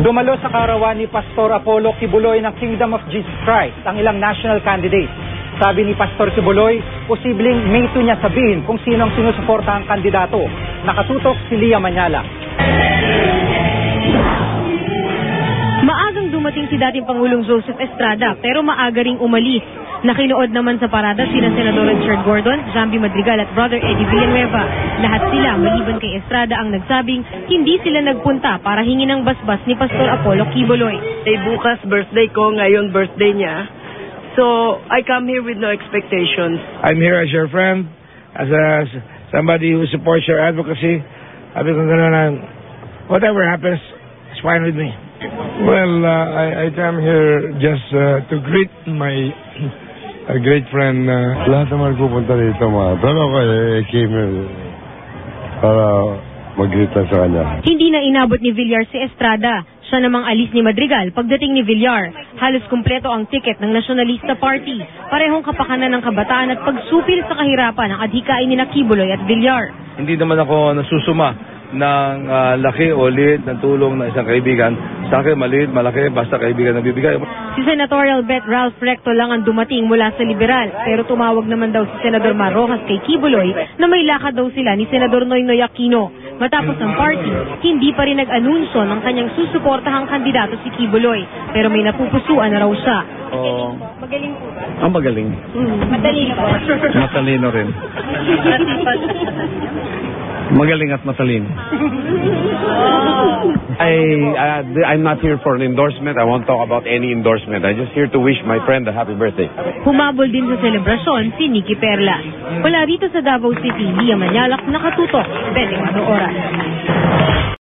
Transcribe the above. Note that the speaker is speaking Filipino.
Dumalo sa karawan ni Pastor Apollo Kibuloy ng Kingdom of Jesus Christ ang ilang national candidates. Sabi ni Pastor Kibuloy, posibleng may ito niya sabihin kung sino ang sinusuporta ang kandidato. Nakatutok si Lia Manyala. Maagang dumating si dating Pangulong Joseph Estrada pero maaga ring umalis. Nakinood naman sa parada sina Senador Richard Gordon, Jambi Madrigal at Brother Eddie Villanueva. Lahat sila maliban kay Estrada ang nagsabing hindi sila nagpunta para hingin ang basbas ni Pastor Apollo Kibuloy. Bukas birthday ko, ngayon birthday niya. So, I come here with no expectations. I'm here as your friend, as somebody who supports your advocacy. Sabi ko gano'n, whatever happens, it's fine with me. Well, I come here just to greet my great friend. Lahat naman pupunta dito, pero ako came here para mag-greet lang sa kanya. Hindi na inabot ni Villar si Estrada. Siya namang alis ni Madrigal pagdating ni Villar. Halos kumpleto ang tiket ng Nationalista Party. Parehong kapakanan ng kabataan at pagsupil sa kahirapan ng adhikain ni Kibuloy at Villar. Hindi naman ako nasusuma ng laki o liit ng tulong ng isang kaibigan. Sa akin, maliit, malaki, basta kaibigan na bibigay. Si Senatorial Bet Ralph Recto lang ang dumating mula sa Liberal. Pero tumawag naman daw si Senador Mar Rojas kay Kibuloy na may lakad daw sila ni Senador Noynoy Aquino. Matapos ang party, hindi pa rin nag-anunsyo ng kanyang susuportahang kandidato si Kibuloy. Pero may napupusuan na raw siya. Magaling po ba? Magaling. Matalino po. Matalino rin. Magaling at matalino. I'm not here for an endorsement. I won't talk about any endorsement. I'm just here to wish my friend a happy birthday. Humabol din sa selebrasyon si Nikki Perlas. Wala rito sa Davao City, Lia Manyalak, nakatutok, 24 oras.